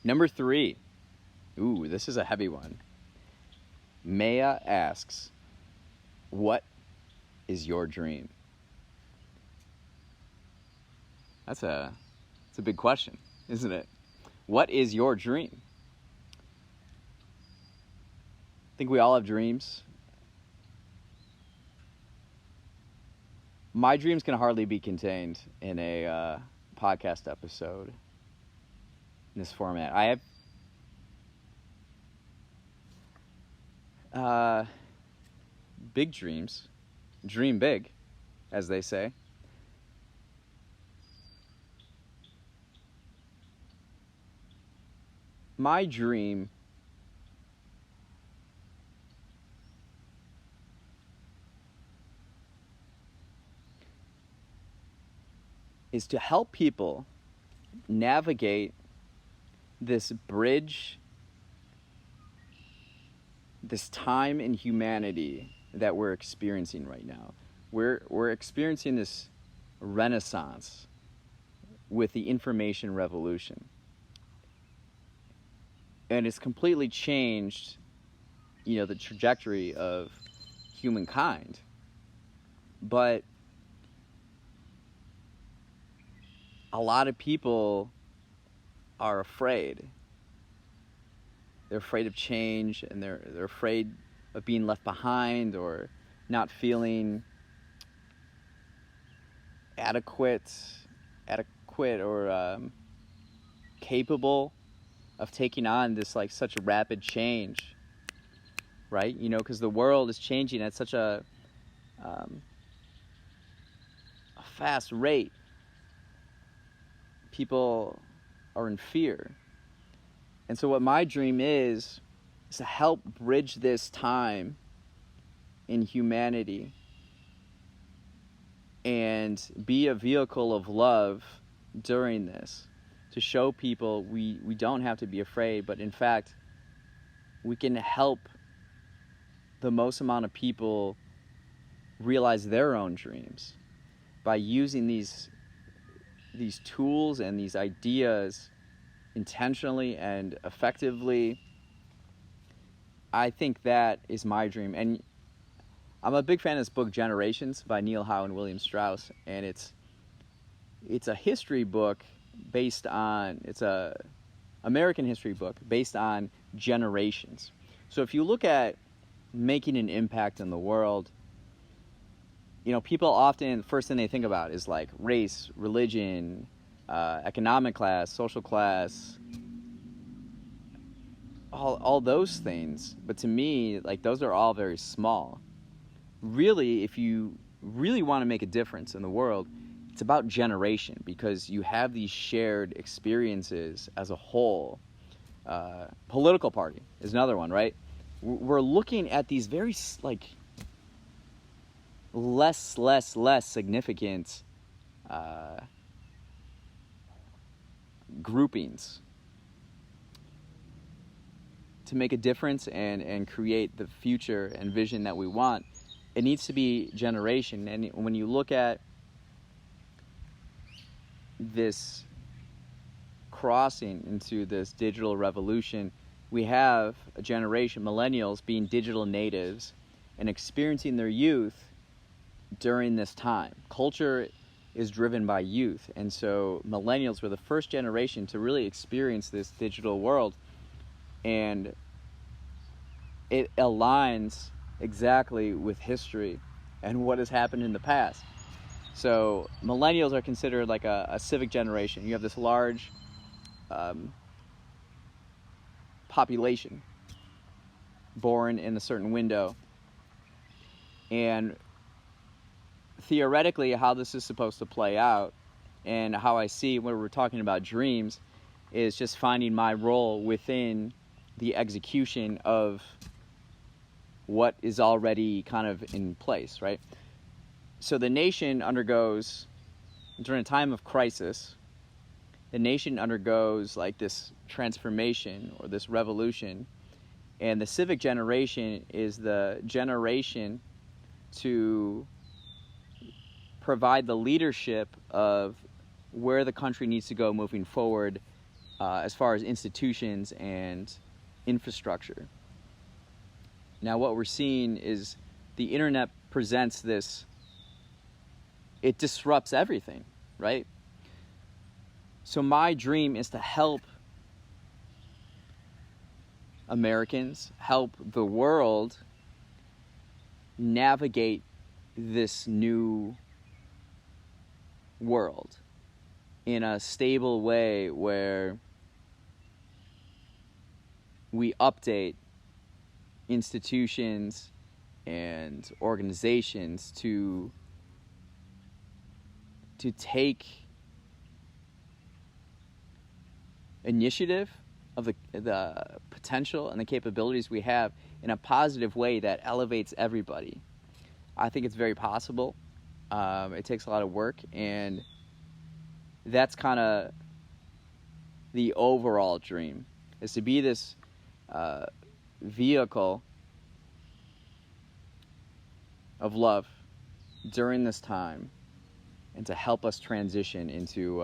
Number 3. Ooh, this is a heavy one. Mehya asks, what is your dream? That's a big question, isn't it? What is your dream? I think we all have dreams. My dreams can hardly be contained in a podcast episode in this format. I have big dreams. Dream big, as they say. My dream is to help people navigate this bridge, this time in humanity that we're experiencing right now. We're experiencing this renaissance with the information revolution. And it's completely changed, the trajectory of humankind. But a lot of people are afraid. They're afraid of change, and they're afraid of being left behind or not feeling adequate or capable of taking on this such a rapid change, right? Because the world is changing at such a fast rate. People are in fear. And so what my dream is to help bridge this time in humanity and be a vehicle of love during this, to show people we don't have to be afraid, but in fact, we can help the most amount of people realize their own dreams by using these tools and these ideas intentionally and effectively. I think that is my dream. And I'm a big fan of this book, Generations, by Neil Howe and William Strauss. And it's a history book it's a American history book based on generations. So if you look at making an impact in the world, people often, the first thing they think about is race, religion, economic class, social class, all those things. But to me, those are all very small. Really, if you really want to make a difference in the world, it's about generation, because you have these shared experiences as a whole. Political party is another one, right? We're looking at these very less significant groupings to make a difference and create the future and vision that we want. It needs to be generation. And when you look at this crossing into this digital revolution, we have a generation, millennials, being digital natives and experiencing their youth during this time. Culture is driven by youth, and so millennials were the first generation to really experience this digital world, and it aligns exactly with history and what has happened in the past. So millennials are considered a civic generation. You have this large population born in a certain window, and theoretically how this is supposed to play out, and how I see when we're talking about dreams, is just finding my role within the execution of what is already kind of in place, right? So the nation undergoes, during a time of crisis, the nation undergoes this transformation or this revolution, and the civic generation is the generation to provide the leadership of where the country needs to go moving forward, as far as institutions and infrastructure. Now what we're seeing is the internet presents this, it disrupts everything, right? So my dream is to help Americans, help the world navigate this new world in a stable way where we update institutions and organizations to take initiative of the potential and the capabilities we have in a positive way that elevates everybody. I think it's very possible. It takes a lot of work, and that's kind of the overall dream, is to be this vehicle of love during this time, and to help us transition into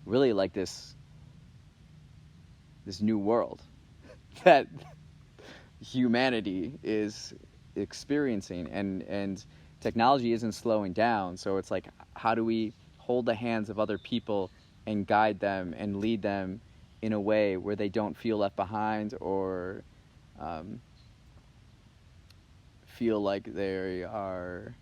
really like this new world that humanity is experiencing, and technology isn't slowing down. So it's like, how do we hold the hands of other people and guide them and lead them in a way where they don't feel left behind or feel like they are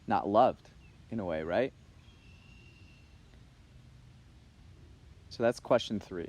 not loved in a way, right? So that's question 3.